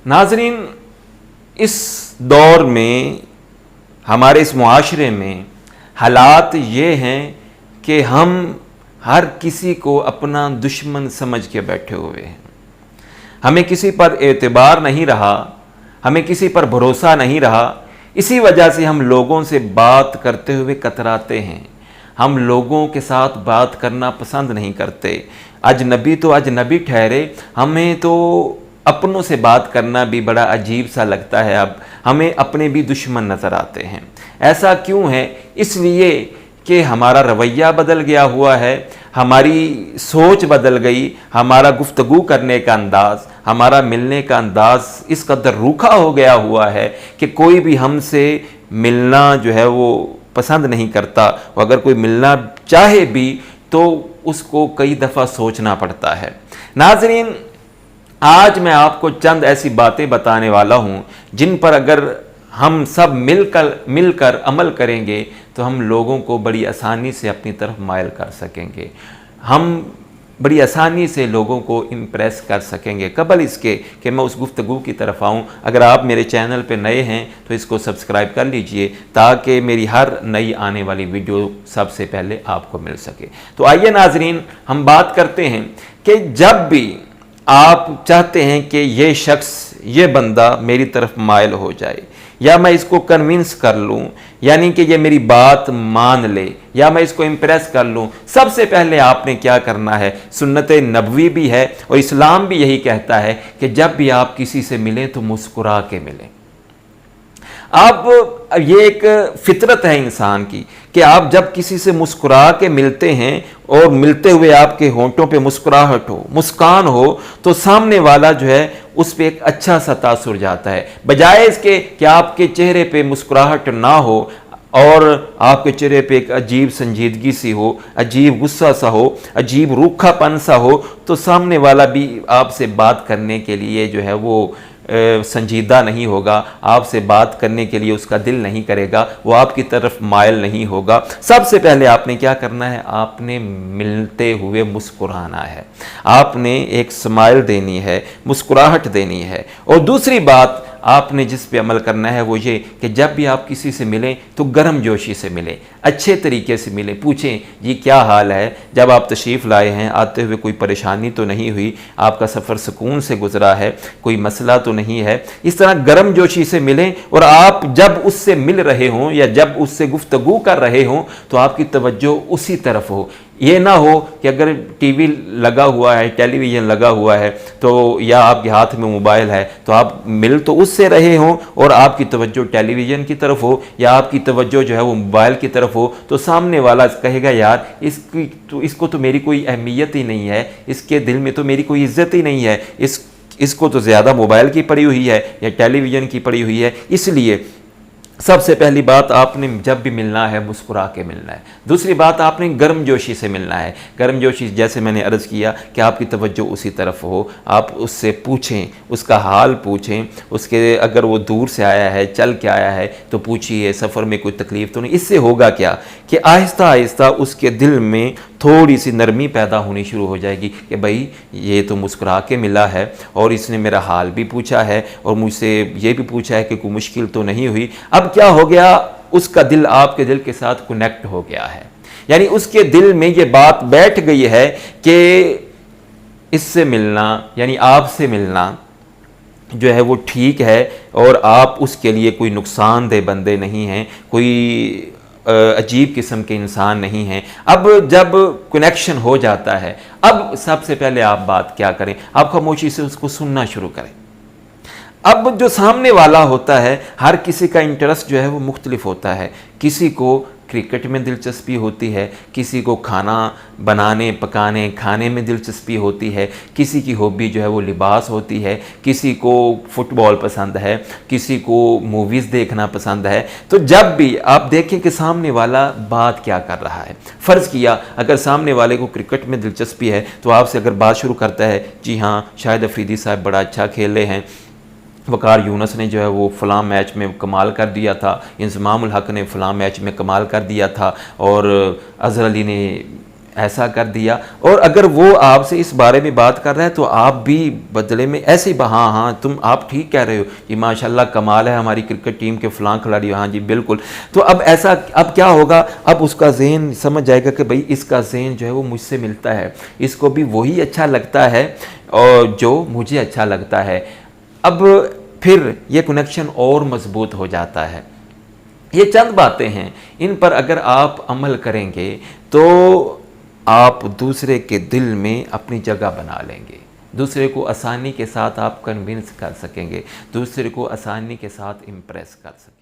ناظرین، اس دور میں ہمارے اس معاشرے میں حالات یہ ہیں کہ ہم ہر کسی کو اپنا دشمن سمجھ کے بیٹھے ہوئے ہیں. ہمیں کسی پر اعتبار نہیں رہا، ہمیں کسی پر بھروسہ نہیں رہا. اسی وجہ سے ہم لوگوں سے بات کرتے ہوئے کتراتے ہیں. ہم لوگوں کے ساتھ بات کرنا پسند نہیں کرتے. اجنبی تو اجنبی ٹھہرے، ہمیں تو اپنوں سے بات کرنا بھی بڑا عجیب سا لگتا ہے. اب ہمیں اپنے بھی دشمن نظر آتے ہیں. ایسا کیوں ہے؟ اس لیے کہ ہمارا رویہ بدل گیا ہوا ہے، ہماری سوچ بدل گئی، ہمارا گفتگو کرنے کا انداز، ہمارا ملنے کا انداز اس قدر روکھا ہو گیا ہوا ہے کہ کوئی بھی ہم سے ملنا جو ہے وہ پسند نہیں کرتا. اور اگر کوئی ملنا چاہے بھی تو اس کو کئی دفعہ سوچنا پڑتا ہے. ناظرین، آج میں آپ کو چند ایسی باتیں بتانے والا ہوں جن پر اگر ہم سب مل کر عمل کریں گے تو ہم لوگوں کو بڑی آسانی سے اپنی طرف مائل کر سکیں گے. ہم بڑی آسانی سے لوگوں کو امپریس کر سکیں گے. قبل اس کے کہ میں اس گفتگو کی طرف آؤں، اگر آپ میرے چینل پہ نئے ہیں تو اس کو سبسکرائب کر لیجئے تاکہ میری ہر نئی آنے والی ویڈیو سب سے پہلے آپ کو مل سکے. تو آئیے ناظرین، ہم بات کرتے ہیں کہ جب بھی آپ چاہتے ہیں کہ یہ شخص، یہ بندہ میری طرف مائل ہو جائے یا میں اس کو کنونس کر لوں، یعنی کہ یہ میری بات مان لے یا میں اس کو امپریس کر لوں، سب سے پہلے آپ نے کیا کرنا ہے؟ سنت نبوی بھی ہے اور اسلام بھی یہی کہتا ہے کہ جب بھی آپ کسی سے ملیں تو مسکرا کے ملیں. اب یہ ایک فطرت ہے انسان کی کہ آپ جب کسی سے مسکرا کے ملتے ہیں اور ملتے ہوئے آپ کے ہونٹوں پہ مسکراہٹ ہو، مسکان ہو، تو سامنے والا جو ہے اس پہ ایک اچھا سا تاثر جاتا ہے. بجائے اس کے کہ آپ کے چہرے پہ مسکراہٹ نہ ہو اور آپ کے چہرے پہ ایک عجیب سنجیدگی سی ہو، عجیب غصہ سا ہو، عجیب روکھا پن سا ہو، تو سامنے والا بھی آپ سے بات کرنے کے لیے جو ہے وہ سنجیدہ نہیں ہوگا، آپ سے بات کرنے کے لیے اس کا دل نہیں کرے گا، وہ آپ کی طرف مائل نہیں ہوگا. سب سے پہلے آپ نے کیا کرنا ہے؟ آپ نے ملتے ہوئے مسکرانا ہے، آپ نے ایک سمائل دینی ہے، مسکراہٹ دینی ہے. اور دوسری بات آپ نے جس پہ عمل کرنا ہے وہ یہ کہ جب بھی آپ کسی سے ملیں تو گرم جوشی سے ملیں، اچھے طریقے سے ملیں. پوچھیں جی کیا حال ہے، جب آپ تشریف لائے ہیں آتے ہوئے کوئی پریشانی تو نہیں ہوئی، آپ کا سفر سکون سے گزرا ہے، کوئی مسئلہ تو نہیں ہے. اس طرح گرم جوشی سے ملیں. اور آپ جب اس سے مل رہے ہوں یا جب اس سے گفتگو کر رہے ہوں تو آپ کی توجہ اسی طرف ہو. یہ نہ ہو کہ اگر ٹی وی لگا ہوا ہے، ٹیلی ویژن لگا ہوا ہے تو یا آپ کے ہاتھ میں موبائل ہے تو آپ مل تو اس سے رہے ہوں اور آپ کی توجہ ٹیلی ویژن کی طرف ہو یا آپ کی توجہ جو ہے وہ موبائل کی طرف ہو، تو سامنے والا کہے گا یار اس کو تو میری کوئی اہمیت ہی نہیں ہے، اس کے دل میں تو میری کوئی عزت ہی نہیں ہے، اس کو تو زیادہ موبائل کی پڑی ہوئی ہے یا ٹیلی ویژن کی پڑی ہوئی ہے. اس لیے سب سے پہلی بات آپ نے جب بھی ملنا ہے مسکرا کے ملنا ہے. دوسری بات آپ نے گرم جوشی سے ملنا ہے. گرم جوشی جیسے میں نے عرض کیا کہ آپ کی توجہ اسی طرف ہو، آپ اس سے پوچھیں، اس کا حال پوچھیں، اس کے اگر وہ دور سے آیا ہے، چل کے آیا ہے تو پوچھیے سفر میں کوئی تکلیف تو نہیں. اس سے ہوگا کیا کہ آہستہ آہستہ اس کے دل میں تھوڑی سی نرمی پیدا ہونی شروع ہو جائے گی کہ بھائی یہ تو مسکرا کے ملا ہے اور اس نے میرا حال بھی پوچھا ہے اور مجھ سے یہ بھی پوچھا ہے کہ کوئی مشکل تو نہیں ہوئی. اب کیا ہو گیا؟ اس کا دل آپ کے دل کے ساتھ کنیکٹ ہو گیا ہے، یعنی اس کے دل میں یہ بات بیٹھ گئی ہے کہ اس سے ملنا یعنی آپ سے ملنا جو ہے وہ ٹھیک ہے اور آپ اس کے لیے کوئی نقصان دہ بندے نہیں ہیں، کوئی عجیب قسم کے انسان نہیں ہیں. اب جب کنیکشن ہو جاتا ہے، اب سب سے پہلے آپ بات کیا کریں؟ آپ خاموشی سے اس کو سننا شروع کریں. اب جو سامنے والا ہوتا ہے، ہر کسی کا انٹرسٹ جو ہے وہ مختلف ہوتا ہے. کسی کو کرکٹ میں دلچسپی ہوتی ہے، کسی کو کھانا بنانے پکانے کھانے میں دلچسپی ہوتی ہے، کسی کی ہابی جو ہے وہ لباس ہوتی ہے، کسی کو فٹ بال پسند ہے، کسی کو موویز دیکھنا پسند ہے. تو جب بھی آپ دیکھیں کہ سامنے والا بات کیا کر رہا ہے. فرض کیا اگر سامنے والے کو کرکٹ میں دلچسپی ہے تو آپ سے اگر بات شروع کرتا ہے، جی ہاں شاہد افریدی صاحب بڑا اچھا کھیل رہے ہیں، وقار یونس نے جو ہے وہ فلاں میچ میں کمال کر دیا تھا، انضمام الحق نے فلاں میچ میں کمال کر دیا تھا، اور اظہر علی نے ایسا کر دیا، اور اگر وہ آپ سے اس بارے میں بات کر رہا ہے تو آپ بھی بدلے میں ایسے ہاں ہاں آپ ٹھیک کہہ رہے ہو، یہ ماشاءاللہ کمال ہے ہماری کرکٹ ٹیم کے فلاں کھلاڑی، ہاں جی بالکل. تو اب کیا ہوگا، اب اس کا ذہن سمجھ جائے گا کہ بھئی اس کا ذہن جو ہے وہ مجھ سے ملتا ہے، اس کو بھی وہی اچھا لگتا ہے اور جو مجھے اچھا لگتا ہے. اب پھر یہ کنیکشن اور مضبوط ہو جاتا ہے. یہ چند باتیں ہیں، ان پر اگر آپ عمل کریں گے تو آپ دوسرے کے دل میں اپنی جگہ بنا لیں گے، دوسرے کو آسانی کے ساتھ آپ کنونس کر سکیں گے، دوسرے کو آسانی کے ساتھ امپریس کر سکیں گے.